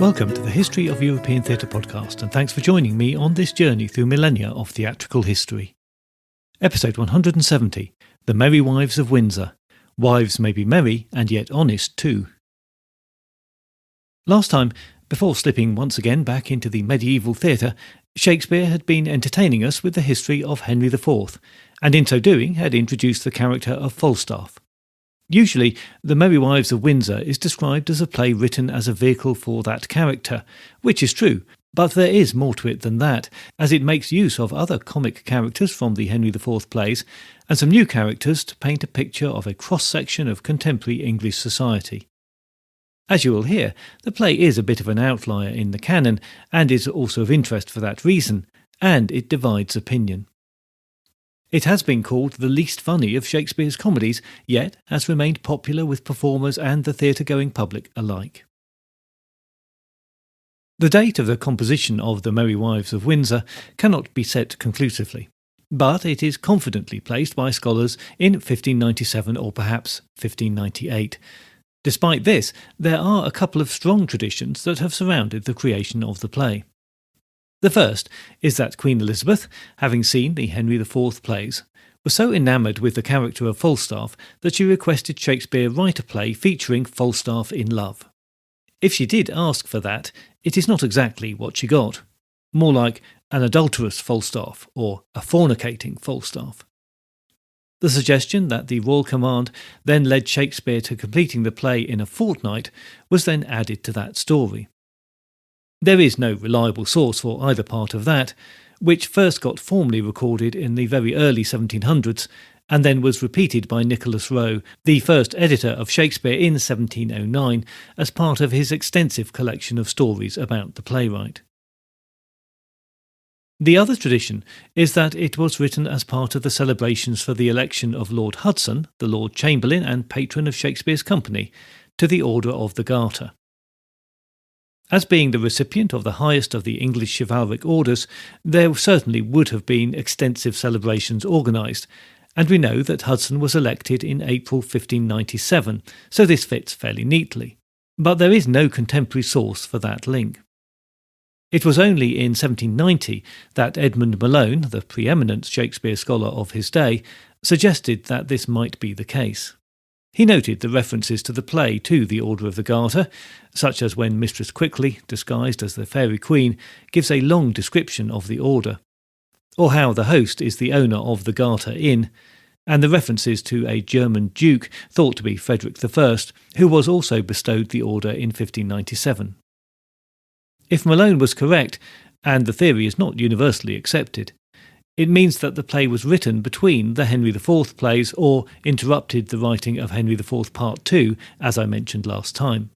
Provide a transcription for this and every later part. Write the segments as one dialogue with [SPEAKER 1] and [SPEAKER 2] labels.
[SPEAKER 1] Welcome to the History of European Theatre podcast, and thanks for joining me on this journey through millennia of theatrical history. Episode 170, The Merry Wives of Windsor. Wives may be merry and yet honest too. Last time, before slipping once again back into the medieval theatre, Shakespeare had been entertaining us with the history of Henry IV, and in so doing had introduced the character of Falstaff. Usually, The Merry Wives of Windsor is described as a play written as a vehicle for that character, which is true, but there is more to it than that, as it makes use of other comic characters from the Henry IV plays, and some new characters to paint a picture of a cross-section of contemporary English society. As you will hear, the play is a bit of an outlier in the canon, and is also of interest for that reason, and it divides opinion. It has been called the least funny of Shakespeare's comedies, yet has remained popular with performers and the theatre-going public alike. The date of the composition of The Merry Wives of Windsor cannot be set conclusively, but it is confidently placed by scholars in 1597 or perhaps 1598. Despite this, there are a couple of strong traditions that have surrounded the creation of the play. The first is that Queen Elizabeth, having seen the Henry IV plays, was so enamoured with the character of Falstaff that she requested Shakespeare write a play featuring Falstaff in love. If she did ask for that, it is not exactly what she got. More like an adulterous Falstaff or a fornicating Falstaff. The suggestion that the royal command then led Shakespeare to completing the play in a fortnight was then added to that story. There is no reliable source for either part of that, which first got formally recorded in the very early 1700s and then was repeated by Nicholas Rowe, the first editor of Shakespeare in 1709, as part of his extensive collection of stories about the playwright. The other tradition is that it was written as part of the celebrations for the election of Lord Hudson, the Lord Chamberlain and patron of Shakespeare's company, to the Order of the Garter. As being the recipient of the highest of the English chivalric orders, there certainly would have been extensive celebrations organised, and we know that Hudson was elected in April 1597, so this fits fairly neatly. But there is no contemporary source for that link. It was only in 1790 that Edmund Malone, the preeminent Shakespeare scholar of his day, suggested that this might be the case. He noted the references to the play to the Order of the Garter, such as when Mistress Quickly, disguised as the Fairy Queen, gives a long description of the order, or how the host is the owner of the Garter Inn, and the references to a German duke thought to be Frederick I, who was also bestowed the order in 1597. If Malone was correct, and the theory is not universally accepted, it means that the play was written between the Henry IV plays or interrupted the writing of Henry IV Part 2, as I mentioned last time.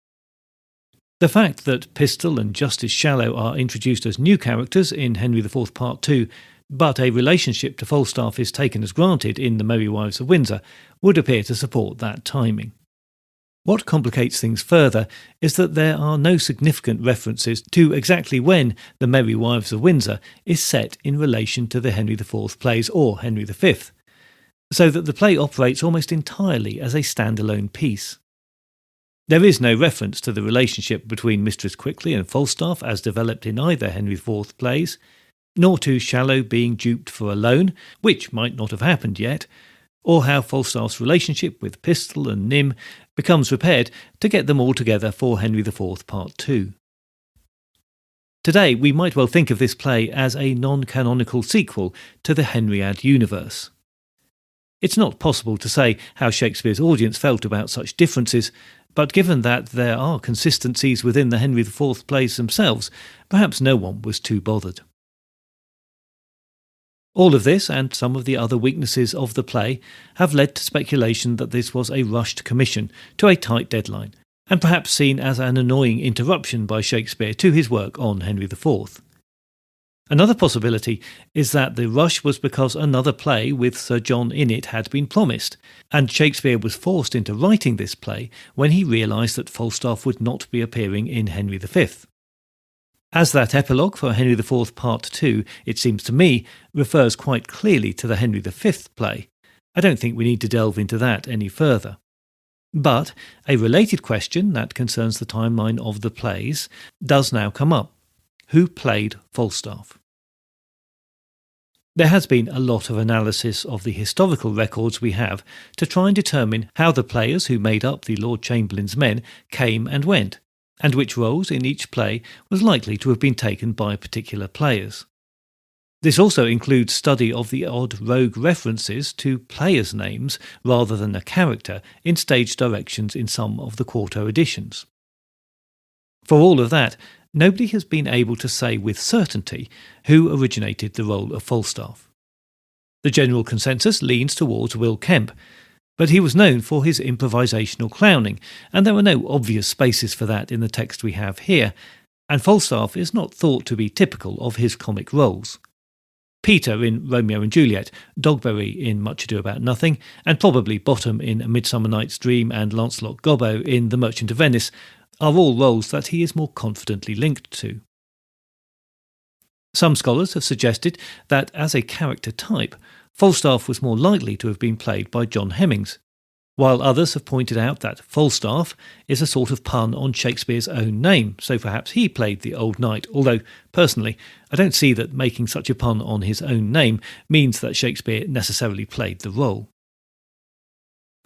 [SPEAKER 1] The fact that Pistol and Justice Shallow are introduced as new characters in Henry IV Part 2, but a relationship to Falstaff is taken as granted in The Merry Wives of Windsor, would appear to support that timing. What complicates things further is that there are no significant references to exactly when The Merry Wives of Windsor is set in relation to the Henry IV plays or Henry V, so that the play operates almost entirely as a standalone piece. There is no reference to the relationship between Mistress Quickly and Falstaff as developed in either Henry IV plays, nor to Shallow being duped for a loan, which might not have happened yet, or how Falstaff's relationship with Pistol and Nym becomes repaired to get them all together for Henry IV Part 2. Today we might well think of this play as a non-canonical sequel to the Henriade universe. It's not possible to say how Shakespeare's audience felt about such differences, but given that there are consistencies within the Henry IV plays themselves, perhaps no one was too bothered. All of this, and some of the other weaknesses of the play, have led to speculation that this was a rushed commission to a tight deadline, and perhaps seen as an annoying interruption by Shakespeare to his work on Henry IV. Another possibility is that the rush was because another play with Sir John in it had been promised, and Shakespeare was forced into writing this play when he realised that Falstaff would not be appearing in Henry V. As that epilogue for Henry IV Part 2, it seems to me, refers quite clearly to the Henry V play, I don't think we need to delve into that any further. But a related question that concerns the timeline of the plays does now come up. Who played Falstaff? There has been a lot of analysis of the historical records we have to try and determine how the players who made up the Lord Chamberlain's men came and went, and which roles in each play was likely to have been taken by particular players. This also includes study of the odd rogue references to players' names rather than a character in stage directions in some of the quarto editions. For all of that, nobody has been able to say with certainty who originated the role of Falstaff. The general consensus leans towards Will Kemp, but he was known for his improvisational clowning, and there are no obvious spaces for that in the text we have here, and Falstaff is not thought to be typical of his comic roles. Peter in Romeo and Juliet, Dogberry in Much Ado About Nothing, and probably Bottom in A Midsummer Night's Dream and Lancelot Gobbo in The Merchant of Venice are all roles that he is more confidently linked to. Some scholars have suggested that as a character type, Falstaff was more likely to have been played by John Hemmings, while others have pointed out that Falstaff is a sort of pun on Shakespeare's own name, so perhaps he played the old knight, although, personally, I don't see that making such a pun on his own name means that Shakespeare necessarily played the role.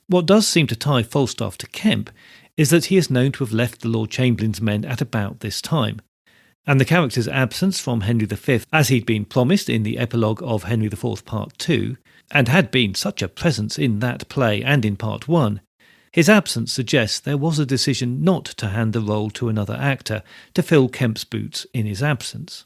[SPEAKER 1] What does seem to tie Falstaff to Kemp is that he is known to have left the Lord Chamberlain's men at about this time, and the character's absence from Henry V, as he'd been promised in the epilogue of Henry IV Part 2, and had been such a presence in that play and in Part 1, his absence suggests there was a decision not to hand the role to another actor to fill Kemp's boots in his absence.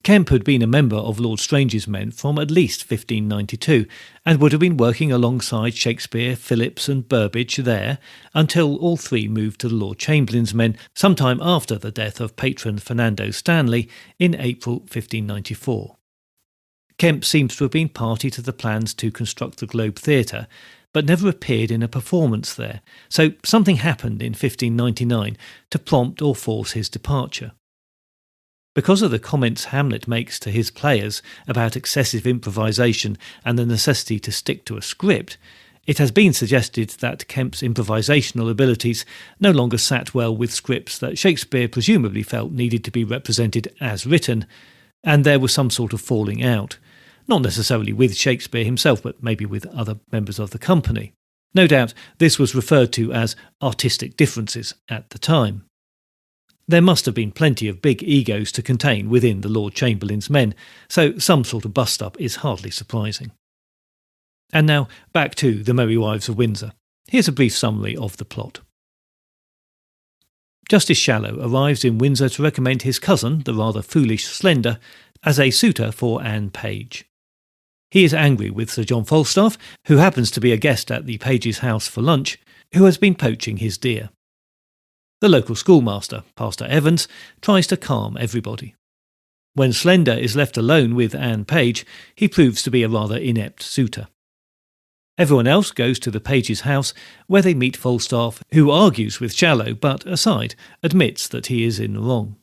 [SPEAKER 1] Kemp had been a member of Lord Strange's men from at least 1592, and would have been working alongside Shakespeare, Phillips and Burbage there until all three moved to the Lord Chamberlain's men sometime after the death of patron Fernando Stanley in April 1594. Kemp seems to have been party to the plans to construct the Globe Theatre, but never appeared in a performance there, so something happened in 1599 to prompt or force his departure. Because of the comments Hamlet makes to his players about excessive improvisation and the necessity to stick to a script, it has been suggested that Kemp's improvisational abilities no longer sat well with scripts that Shakespeare presumably felt needed to be represented as written, and there was some sort of falling out. Not necessarily with Shakespeare himself, but maybe with other members of the company. No doubt this was referred to as artistic differences at the time. There must have been plenty of big egos to contain within the Lord Chamberlain's men, so some sort of bust-up is hardly surprising. And now back to The Merry Wives of Windsor. Here's a brief summary of the plot. Justice Shallow arrives in Windsor to recommend his cousin, the rather foolish Slender, as a suitor for Anne Page. He is angry with Sir John Falstaff, who happens to be a guest at the Page's house for lunch, who has been poaching his deer. The local schoolmaster, Pastor Evans, tries to calm everybody. When Slender is left alone with Anne Page, he proves to be a rather inept suitor. Everyone else goes to the Page's house, where they meet Falstaff, who argues with Shallow, but aside, admits that he is in the wrong.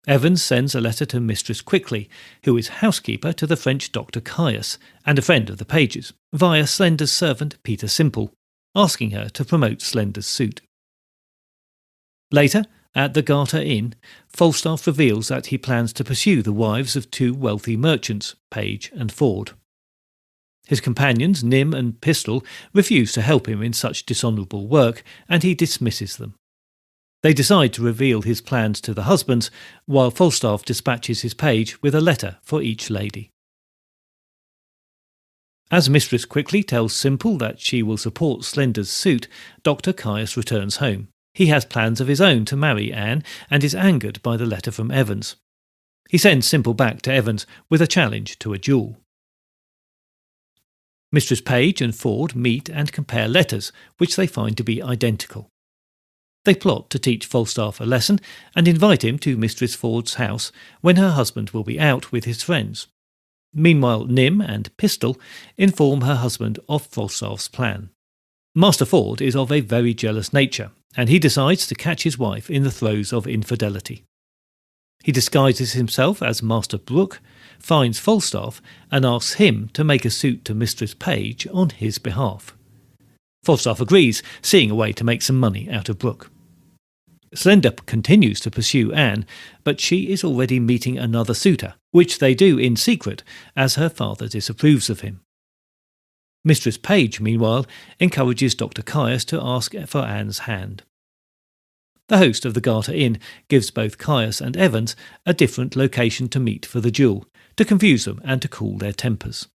[SPEAKER 1] Evans sends a letter to Mistress Quickly, who is housekeeper to the French Dr. Caius, and a friend of the Page's, via Slender's servant Peter Simple, asking her to promote Slender's suit. Later, at the Garter Inn, Falstaff reveals that he plans to pursue the wives of two wealthy merchants, Page and Ford. His companions, Nym and Pistol, refuse to help him in such dishonourable work, and he dismisses them. They decide to reveal his plans to the husbands, while Falstaff dispatches his page with a letter for each lady. As Mistress Quickly tells Simple that she will support Slender's suit, Dr. Caius returns home. He has plans of his own to marry Anne, and is angered by the letter from Evans. He sends Simple back to Evans with a challenge to a duel. Mistress Page and Ford meet and compare letters, which they find to be identical. They plot to teach Falstaff a lesson and invite him to Mistress Ford's house when her husband will be out with his friends. Meanwhile, Nym and Pistol inform her husband of Falstaff's plan. Master Ford is of a very jealous nature, and he decides to catch his wife in the throes of infidelity. He disguises himself as Master Brooke, finds Falstaff, and asks him to make a suit to Mistress Page on his behalf. Falstaff agrees, seeing a way to make some money out of Brooke. Slender continues to pursue Anne, but she is already meeting another suitor, which they do in secret, as her father disapproves of him. Mistress Page, meanwhile, encourages Dr. Caius to ask for Anne's hand. The host of the Garter Inn gives both Caius and Evans a different location to meet for the duel, to confuse them and to cool their tempers.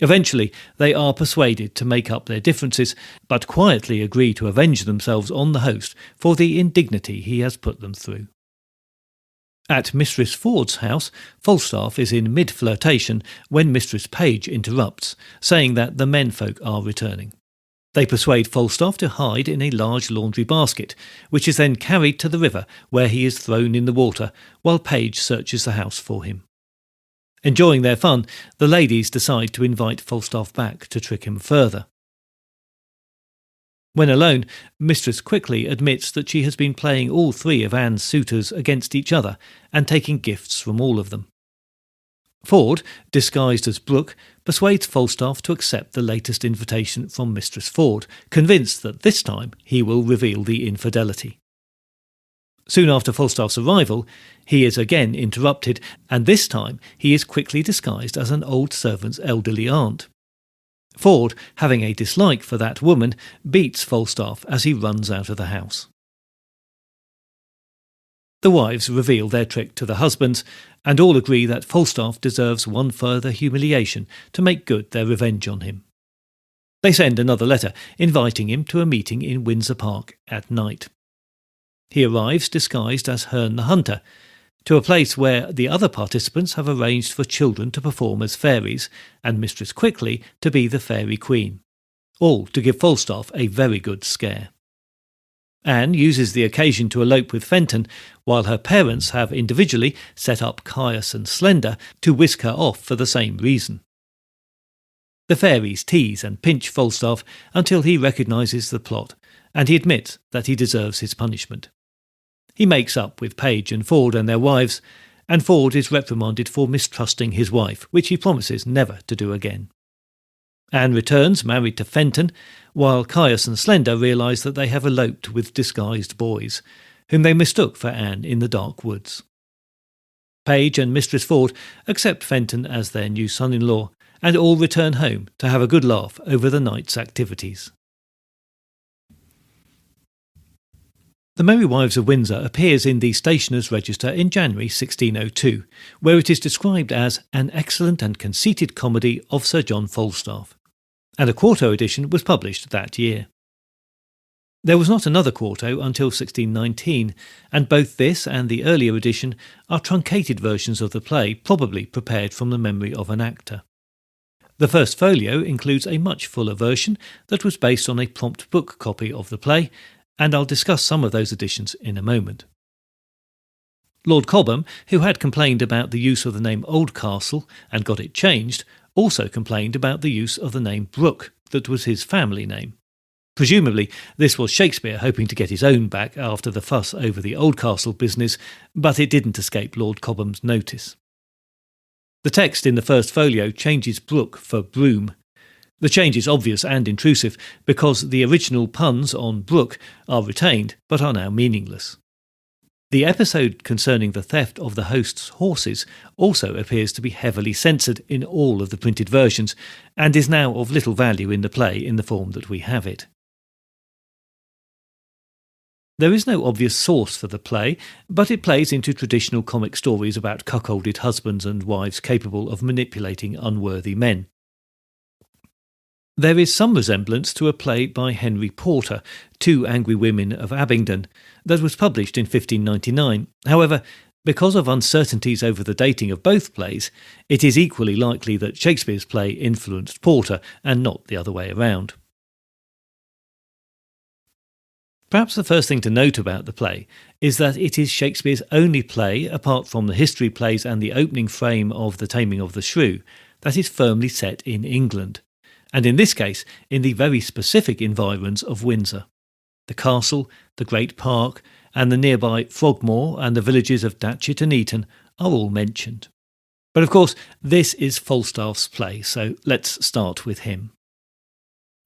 [SPEAKER 1] Eventually, they are persuaded to make up their differences, but quietly agree to avenge themselves on the host for the indignity he has put them through. At Mistress Ford's house, Falstaff is in mid-flirtation when Mistress Page interrupts, saying that the menfolk are returning. They persuade Falstaff to hide in a large laundry basket, which is then carried to the river, where he is thrown in the water, while Page searches the house for him. Enjoying their fun, the ladies decide to invite Falstaff back to trick him further. When alone, Mistress Quickly admits that she has been playing all three of Anne's suitors against each other and taking gifts from all of them. Ford, disguised as Brooke, persuades Falstaff to accept the latest invitation from Mistress Ford, convinced that this time he will reveal the infidelity. Soon after Falstaff's arrival, he is again interrupted, and this time he is quickly disguised as an old servant's elderly aunt. Ford, having a dislike for that woman, beats Falstaff as he runs out of the house. The wives reveal their trick to the husbands, and all agree that Falstaff deserves one further humiliation to make good their revenge on him. They send another letter inviting him to a meeting in Windsor Park at night. He arrives disguised as Herne the Hunter, to a place where the other participants have arranged for children to perform as fairies, and Mistress Quickly to be the fairy queen, all to give Falstaff a very good scare. Anne uses the occasion to elope with Fenton, while her parents have individually set up Caius and Slender to whisk her off for the same reason. The fairies tease and pinch Falstaff until he recognises the plot, and he admits that he deserves his punishment. He makes up with Page and Ford and their wives, and Ford is reprimanded for mistrusting his wife, which he promises never to do again. Anne returns married to Fenton, while Caius and Slender realise that they have eloped with disguised boys, whom they mistook for Anne in the dark woods. Page and Mistress Ford accept Fenton as their new son-in-law, and all return home to have a good laugh over the night's activities. The Merry Wives of Windsor appears in the Stationers' Register in January 1602, where it is described as an excellent and conceited comedy of Sir John Falstaff, and a quarto edition was published that year. There was not another quarto until 1619, and both this and the earlier edition are truncated versions of the play, probably prepared from the memory of an actor. The first folio includes a much fuller version that was based on a prompt book copy of the play, and I'll discuss some of those editions in a moment. Lord Cobham, who had complained about the use of the name Oldcastle and got it changed, also complained about the use of the name Brooke, that was his family name. Presumably, this was Shakespeare hoping to get his own back after the fuss over the Oldcastle business, but it didn't escape Lord Cobham's notice. The text in the first folio changes Brooke for broom. The change is obvious and intrusive because the original puns on Brooke are retained but are now meaningless. The episode concerning the theft of the host's horses also appears to be heavily censored in all of the printed versions and is now of little value in the play in the form that we have it. There is no obvious source for the play, but it plays into traditional comic stories about cuckolded husbands and wives capable of manipulating unworthy men. There is some resemblance to a play by Henry Porter, Two Angry Women of Abingdon, that was published in 1599. However, because of uncertainties over the dating of both plays, it is equally likely that Shakespeare's play influenced Porter and not the other way around. Perhaps the first thing to note about the play is that it is Shakespeare's only play, apart from the history plays and the opening frame of The Taming of the Shrew, that is firmly set in England, and in this case in the very specific environs of Windsor. The castle, the great park, and the nearby Frogmore and the villages of Datchet and Eton are all mentioned. But of course, this is Falstaff's play, so let's start with him.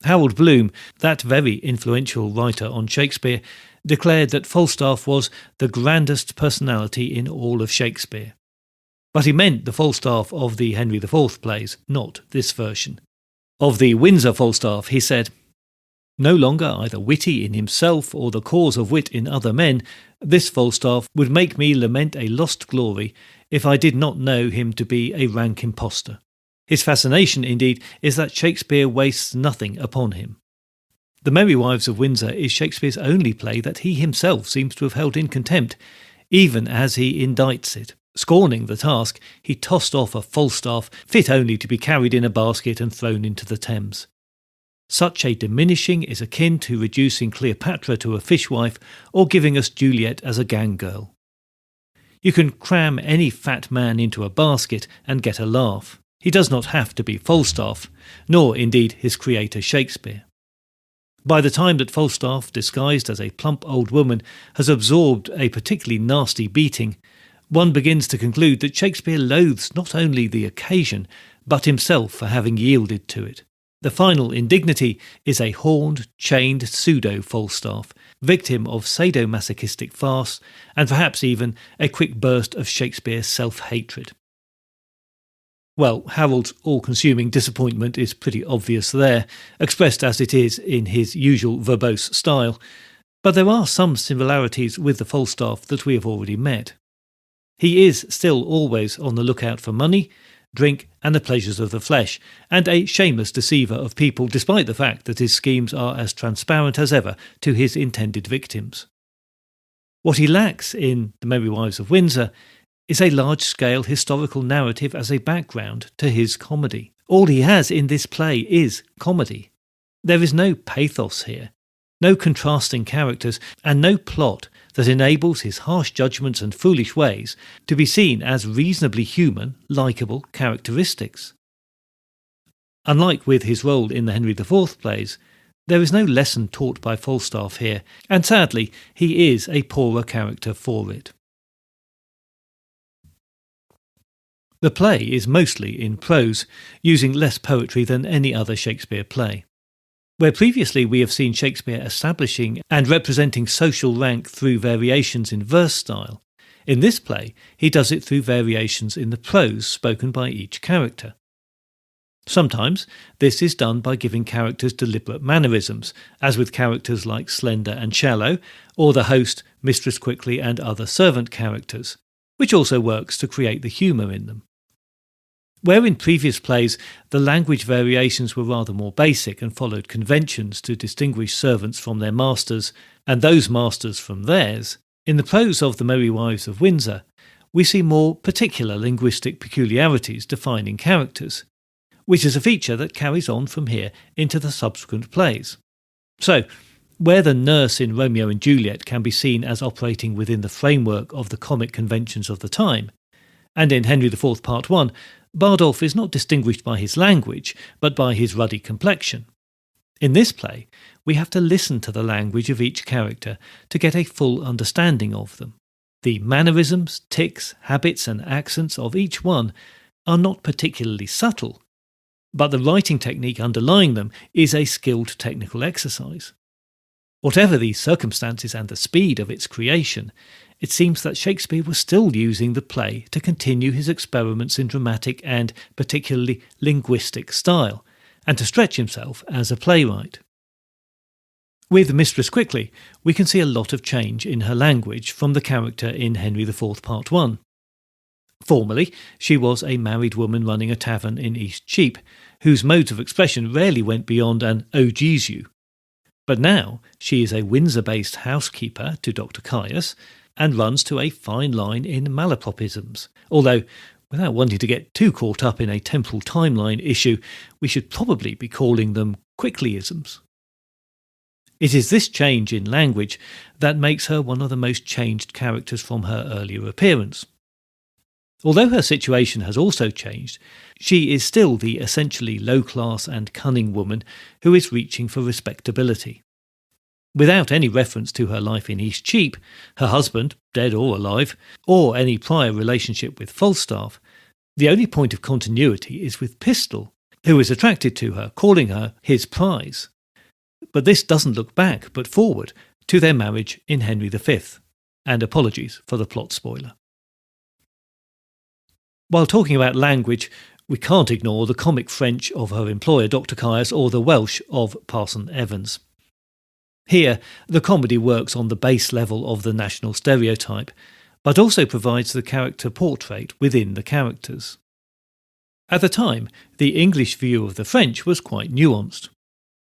[SPEAKER 1] Harold Bloom, that very influential writer on Shakespeare, declared that Falstaff was the grandest personality in all of Shakespeare. But he meant the Falstaff of the Henry IV plays, not this version. Of the Windsor Falstaff, he said, "No longer either witty in himself or the cause of wit in other men, this Falstaff would make me lament a lost glory if I did not know him to be a rank impostor. His fascination, indeed, is that Shakespeare wastes nothing upon him." The Merry Wives of Windsor is Shakespeare's only play that he himself seems to have held in contempt, even as he indicts it. Scorning the task, he tossed off a Falstaff fit only to be carried in a basket and thrown into the Thames. Such a diminishing is akin to reducing Cleopatra to a fishwife or giving us Juliet as a gang girl. You can cram any fat man into a basket and get a laugh. He does not have to be Falstaff, nor indeed his creator Shakespeare. By the time that Falstaff, disguised as a plump old woman, has absorbed a particularly nasty beating, one begins to conclude that Shakespeare loathes not only the occasion, but himself for having yielded to it. The final indignity is a horned, chained pseudo-Falstaff, victim of sadomasochistic farce, and perhaps even a quick burst of Shakespeare's self-hatred. Well, Harold's all-consuming disappointment is pretty obvious there, expressed as it is in his usual verbose style, but there are some similarities with the Falstaff that we have already met. He is still always on the lookout for money, drink and the pleasures of the flesh, and a shameless deceiver of people despite the fact that his schemes are as transparent as ever to his intended victims. What he lacks in The Merry Wives of Windsor is a large-scale historical narrative as a background to his comedy. All he has in this play is comedy. There is no pathos here, no contrasting characters, and no plot that enables his harsh judgments and foolish ways to be seen as reasonably human, likeable characteristics. Unlike with his role in the Henry IV plays, there is no lesson taught by Falstaff here, and sadly, he is a poorer character for it. The play is mostly in prose, using less poetry than any other Shakespeare play. Where previously we have seen Shakespeare establishing and representing social rank through variations in verse style, in this play he does it through variations in the prose spoken by each character. Sometimes this is done by giving characters deliberate mannerisms, as with characters like Slender and Shallow, or the host, Mistress Quickly, and other servant characters, which also works to create the humour in them. Where in previous plays the language variations were rather more basic and followed conventions to distinguish servants from their masters and those masters from theirs, in the prose of The Merry Wives of Windsor we see more particular linguistic peculiarities defining characters, which is a feature that carries on from here into the subsequent plays. So, where the nurse in Romeo and Juliet can be seen as operating within the framework of the comic conventions of the time, and in Henry IV Part 1, Bardolph is not distinguished by his language, but by his ruddy complexion. In this play, we have to listen to the language of each character to get a full understanding of them. The mannerisms, tics, habits and accents of each one are not particularly subtle, but the writing technique underlying them is a skilled technical exercise. Whatever the circumstances and the speed of its creation, it seems that Shakespeare was still using the play to continue his experiments in dramatic and particularly linguistic style, and to stretch himself as a playwright. With Mistress Quickly, we can see a lot of change in her language from the character in Henry IV Part 1. Formerly, she was a married woman running a tavern in East Cheap, whose modes of expression rarely went beyond an "oh geez you." But now she is a Windsor-based housekeeper to Dr. Caius and runs to a fine line in malapropisms, although, without wanting to get too caught up in a temporal timeline issue, we should probably be calling them Quicklyisms. It is this change in language that makes her one of the most changed characters from her earlier appearance. Although her situation has also changed, she is still the essentially low-class and cunning woman who is reaching for respectability. Without any reference to her life in East Cheap, her husband, dead or alive, or any prior relationship with Falstaff, the only point of continuity is with Pistol, who is attracted to her, calling her his prize. But this doesn't look back, but forward, to their marriage in Henry V. And apologies for the plot spoiler. While talking about language, we can't ignore the comic French of her employer, Dr. Caius, or the Welsh of Parson Evans. Here, the comedy works on the base level of the national stereotype, but also provides the character portrait within the characters. At the time, the English view of the French was quite nuanced.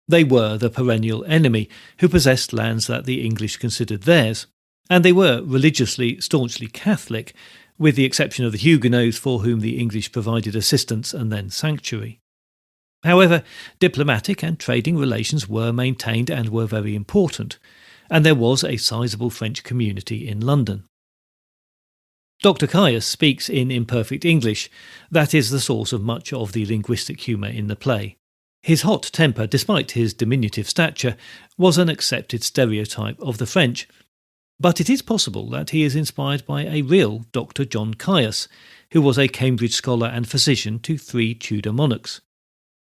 [SPEAKER 1] They were the perennial enemy who possessed lands that the English considered theirs, and they were religiously staunchly Catholic, with the exception of the Huguenots for whom the English provided assistance and then sanctuary. However, diplomatic and trading relations were maintained and were very important, and there was a sizable French community in London. Dr. Caius speaks in imperfect English. That is the source of much of the linguistic humour in the play. His hot temper, despite his diminutive stature, was an accepted stereotype of the French, but it is possible that he is inspired by a real Dr. John Caius, who was a Cambridge scholar and physician to 3 Tudor monarchs.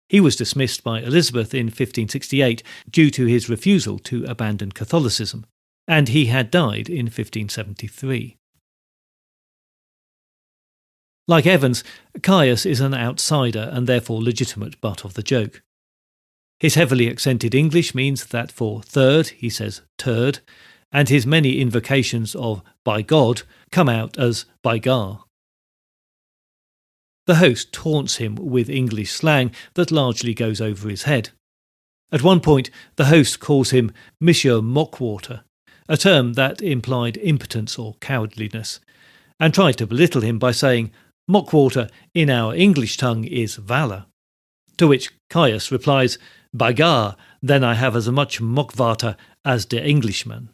[SPEAKER 1] He was dismissed by Elizabeth in 1568 due to his refusal to abandon Catholicism, and he had died in 1573. Like Evans, Caius is an outsider and therefore legitimate butt of the joke. His heavily accented English means that for third he says turd, and his many invocations of by God come out as by gar. The host taunts him with English slang that largely goes over his head. At one point, the host calls him Monsieur Mockwater, a term that implied impotence or cowardliness, and tried to belittle him by saying, "Mockwater in our English tongue is valour." To which Caius replies, "By gar, then I have as much mockwater as the Englishman."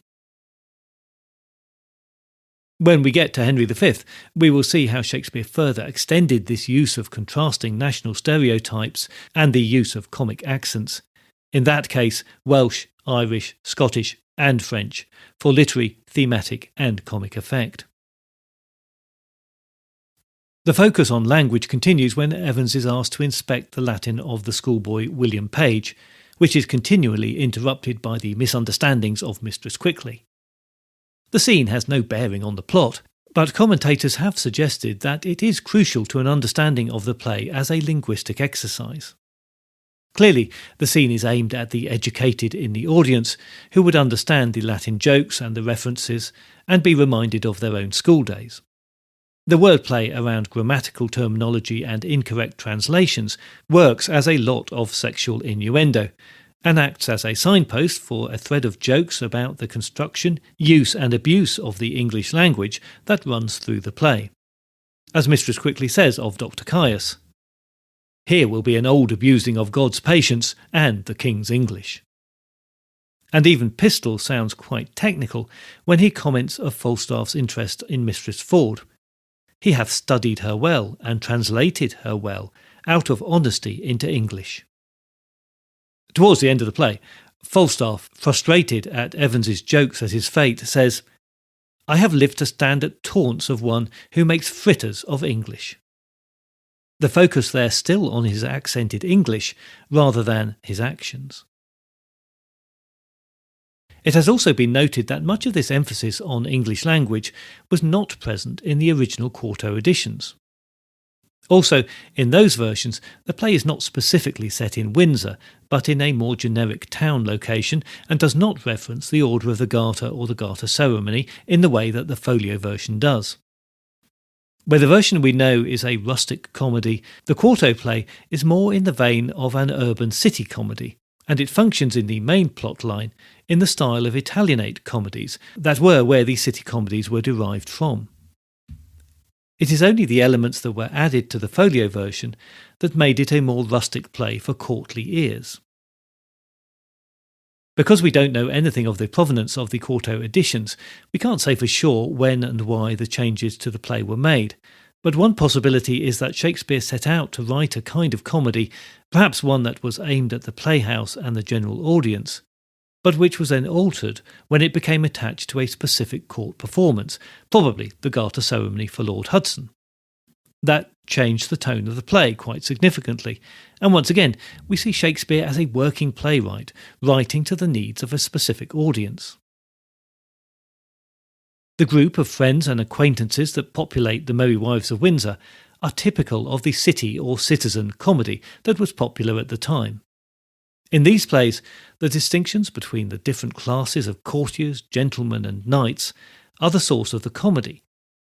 [SPEAKER 1] When we get to Henry V, we will see how Shakespeare further extended this use of contrasting national stereotypes and the use of comic accents, in that case Welsh, Irish, Scottish and French, for literary, thematic and comic effect. The focus on language continues when Evans is asked to inspect the Latin of the schoolboy William Page, which is continually interrupted by the misunderstandings of Mistress Quickly. The scene has no bearing on the plot, but commentators have suggested that it is crucial to an understanding of the play as a linguistic exercise. Clearly, the scene is aimed at the educated in the audience who would understand the Latin jokes and the references and be reminded of their own school days. The wordplay around grammatical terminology and incorrect translations works as a lot of sexual innuendo, and acts as a signpost for a thread of jokes about the construction, use and abuse of the English language that runs through the play. As Mistress Quickly says of Dr. Caius, "Here will be an old abusing of God's patience and the King's English." And even Pistol sounds quite technical when he comments of Falstaff's interest in Mistress Ford. "He hath studied her well and translated her well out of honesty into English." Towards the end of the play, Falstaff, frustrated at Evans's jokes at his fate, says, "I have lived to stand at taunts of one who makes fritters of English." The focus there still on his accented English rather than his actions. It has also been noted that much of this emphasis on English language was not present in the original quarto editions. Also, in those versions, the play is not specifically set in Windsor, but in a more generic town location and does not reference the order of the Garter or the Garter Ceremony in the way that the folio version does. Where the version we know is a rustic comedy, the quarto play is more in the vein of an urban city comedy, and it functions in the main plot line in the style of Italianate comedies that were where the city comedies were derived from. It is only the elements that were added to the folio version that made it a more rustic play for courtly ears. Because we don't know anything of the provenance of the quarto editions, we can't say for sure when and why the changes to the play were made, but one possibility is that Shakespeare set out to write a kind of comedy, perhaps one that was aimed at the playhouse and the general audience, but which was then altered when it became attached to a specific court performance, probably the Garter Ceremony for Lord Hudson. That changed the tone of the play quite significantly, and once again we see Shakespeare as a working playwright, writing to the needs of a specific audience. The group of friends and acquaintances that populate the Merry Wives of Windsor are typical of the city or citizen comedy that was popular at the time. In these plays, the distinctions between the different classes of courtiers, gentlemen and knights are the source of the comedy,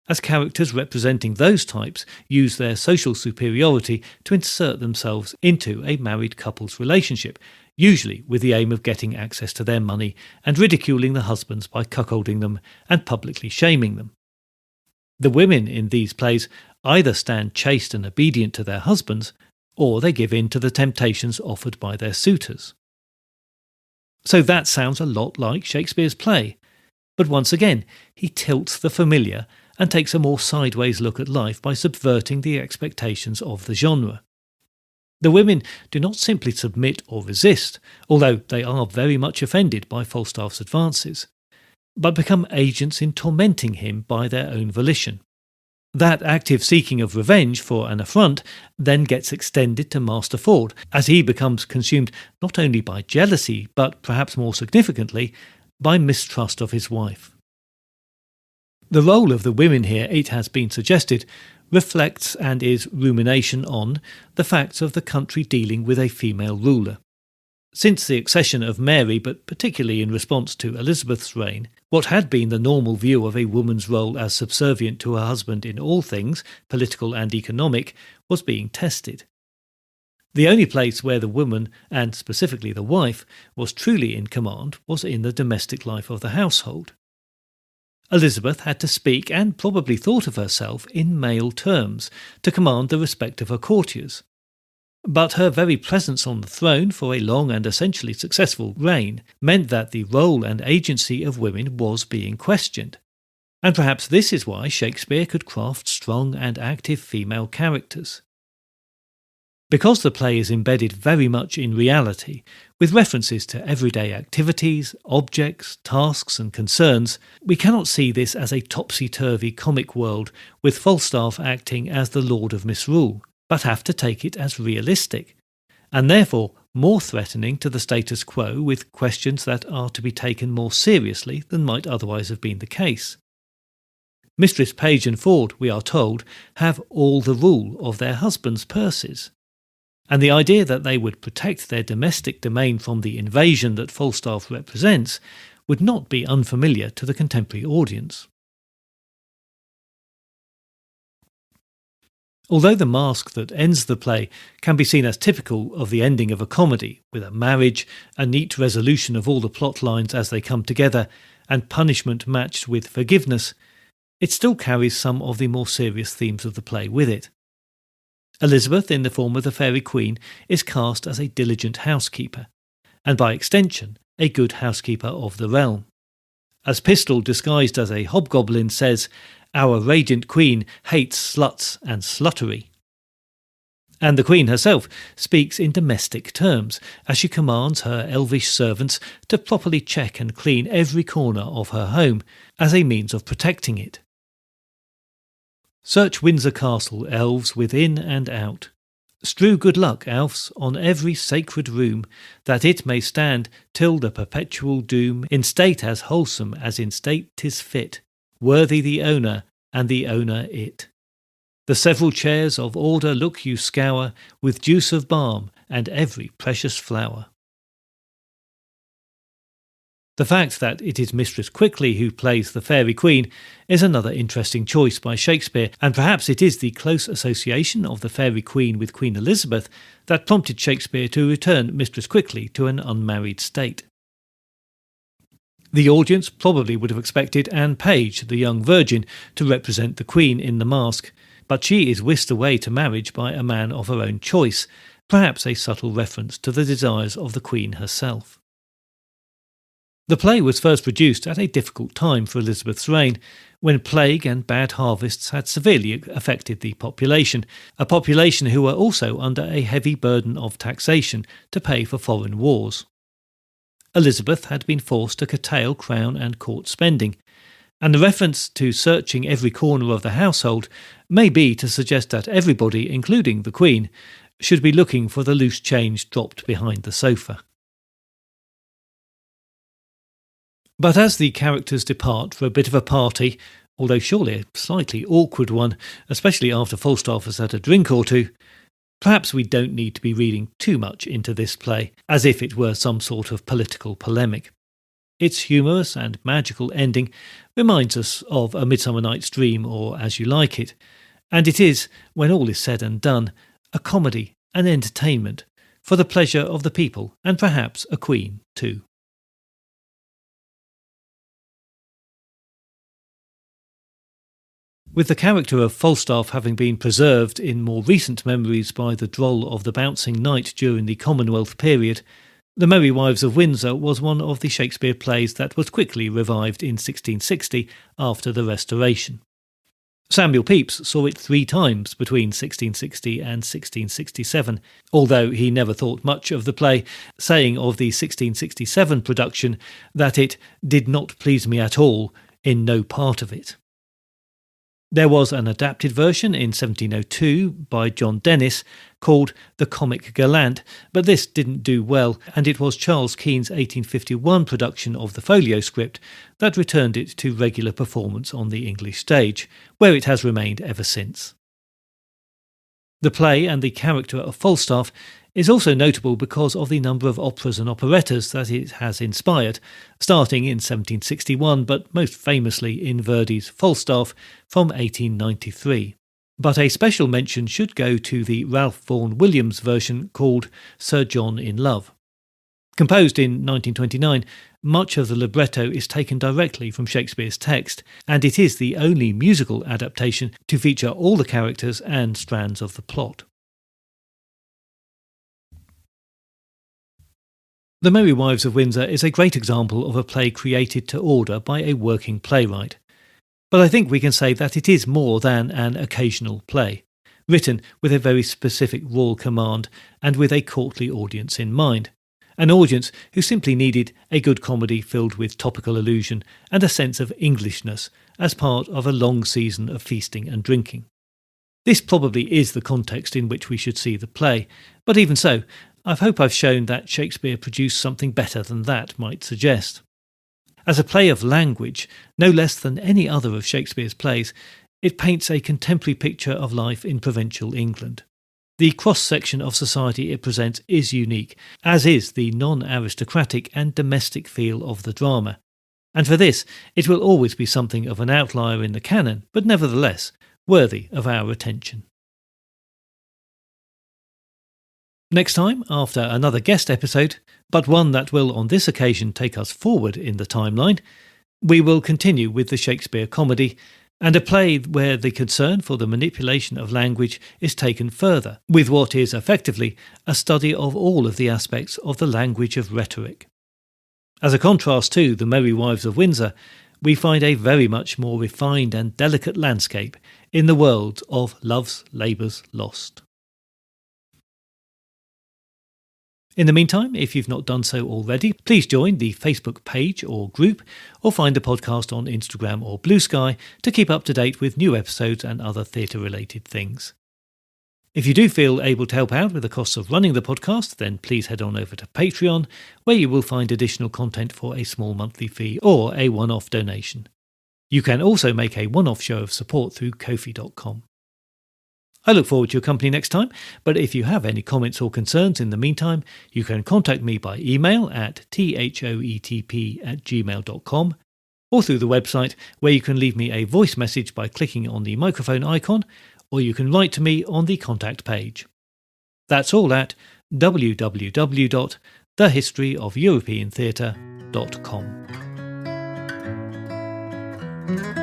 [SPEAKER 1] as characters representing those types use their social superiority to insert themselves into a married couple's relationship, usually with the aim of getting access to their money and ridiculing the husbands by cuckolding them and publicly shaming them. The women in these plays either stand chaste and obedient to their husbands, or they give in to the temptations offered by their suitors. So that sounds a lot like Shakespeare's play, but once again he tilts the familiar and takes a more sideways look at life by subverting the expectations of the genre. The women do not simply submit or resist, although they are very much offended by Falstaff's advances, but become agents in tormenting him by their own volition. That active seeking of revenge for an affront then gets extended to Master Ford, as he becomes consumed not only by jealousy, but perhaps more significantly, by mistrust of his wife. The role of the women here, it has been suggested, reflects and is rumination on the facts of the country dealing with a female ruler. Since the accession of Mary, but particularly in response to Elizabeth's reign, what had been the normal view of a woman's role as subservient to her husband in all things, political and economic, was being tested. The only place where the woman, and specifically the wife, was truly in command was in the domestic life of the household. Elizabeth had to speak, and probably thought of herself, in male terms, to command the respect of her courtiers. But her very presence on the throne for a long and essentially successful reign meant that the role and agency of women was being questioned. And perhaps this is why Shakespeare could craft strong and active female characters. Because the play is embedded very much in reality, with references to everyday activities, objects, tasks and concerns, we cannot see this as a topsy-turvy comic world with Falstaff acting as the Lord of Misrule, but have to take it as realistic, and therefore more threatening to the status quo, with questions that are to be taken more seriously than might otherwise have been the case. Mistress Page and Ford, we are told, have all the rule of their husbands' purses. And the idea that they would protect their domestic domain from the invasion that Falstaff represents would not be unfamiliar to the contemporary audience. Although the masque that ends the play can be seen as typical of the ending of a comedy, with a marriage, a neat resolution of all the plot lines as they come together, and punishment matched with forgiveness, it still carries some of the more serious themes of the play with it. Elizabeth, in the form of the Fairy Queen, is cast as a diligent housekeeper, and by extension, a good housekeeper of the realm. As Pistol, disguised as a hobgoblin, says, "Our radiant queen hates sluts and sluttery." And the Queen herself speaks in domestic terms, as she commands her elvish servants to properly check and clean every corner of her home, as a means of protecting it. Search Windsor Castle, elves, within and out. Strew good luck, elves, on every sacred room, that it may stand till the perpetual doom, in state as wholesome as in state 'tis fit, worthy the owner, and the owner it. The several chairs of order look you scour, with juice of balm, and every precious flower. The fact that it is Mistress Quickly who plays the Fairy Queen is another interesting choice by Shakespeare, and perhaps it is the close association of the Fairy Queen with Queen Elizabeth that prompted Shakespeare to return Mistress Quickly to an unmarried state. The audience probably would have expected Anne Page, the young virgin, to represent the Queen in the masque, but she is whisked away to marriage by a man of her own choice, perhaps a subtle reference to the desires of the Queen herself. The play was first produced at a difficult time for Elizabeth's reign, when plague and bad harvests had severely affected the population, a population who were also under a heavy burden of taxation to pay for foreign wars. Elizabeth had been forced to curtail crown and court spending, And the reference to searching every corner of the household may be to suggest that everybody, including the Queen, should be looking for the loose change dropped behind the sofa. But as the characters depart for a bit of a party, although surely a slightly awkward one, especially after Falstaff has had a drink or two, perhaps we don't need to be reading too much into this play, as if it were some sort of political polemic. Its humorous and magical ending reminds us of A Midsummer Night's Dream, or As You Like It, and it is, when all is said and done, a comedy, an entertainment, for the pleasure of the people, and perhaps a queen too. With the character of Falstaff having been preserved in more recent memories by the droll of the Bouncing Knight during the Commonwealth period, The Merry Wives of Windsor was one of the Shakespeare plays that was quickly revived in 1660 after the Restoration. Samuel Pepys saw it 3 times between 1660 and 1667, although he never thought much of the play, saying of the 1667 production that it did not please me at all, in no part of it. There was an adapted version in 1702 by John Dennis called The Comic Gallant, but this didn't do well, and it was Charles Keane's 1851 production of the folio script that returned it to regular performance on the English stage, where it has remained ever since. The play and the character of Falstaff is also notable because of the number of operas and operettas that it has inspired, starting in 1761 but most famously in Verdi's Falstaff from 1893. But a special mention should go to the Ralph Vaughan Williams version called Sir John in Love. Composed in 1929, much of the libretto is taken directly from Shakespeare's text, and it is the only musical adaptation to feature all the characters and strands of the plot. The Merry Wives of Windsor is a great example of a play created to order by a working playwright. But I think we can say that it is more than an occasional play, written with a very specific royal command and with a courtly audience in mind. An audience who simply needed a good comedy filled with topical allusion and a sense of Englishness as part of a long season of feasting and drinking. This probably is the context in which we should see the play, but even so, I hope I've shown that Shakespeare produced something better than that might suggest. As a play of language, no less than any other of Shakespeare's plays, it paints a contemporary picture of life in provincial England. The cross-section of society it presents is unique, as is the non-aristocratic and domestic feel of the drama. And for this, it will always be something of an outlier in the canon, but nevertheless worthy of our attention. Next time, after another guest episode, but one that will on this occasion take us forward in the timeline, we will continue with the Shakespeare comedy, and a play where the concern for the manipulation of language is taken further, with what is effectively a study of all of the aspects of the language of rhetoric. As a contrast to The Merry Wives of Windsor, we find a very much more refined and delicate landscape in the world of Love's Labour's Lost. In the meantime, if you've not done so already, please join the Facebook page or group, or find the podcast on Instagram or Blue Sky to keep up to date with new episodes and other theatre-related things. If you do feel able to help out with the costs of running the podcast, then please head on over to Patreon, where you will find additional content for a small monthly fee or a one-off donation. You can also make a one-off show of support through Ko-fi.com. I look forward to your company next time, but if you have any comments or concerns in the meantime, you can contact me by email at thoetp@gmail.com or through the website, where you can leave me a voice message by clicking on the microphone icon, or you can write to me on the contact page. That's all at www.thehistoryofeuropeantheatre.com.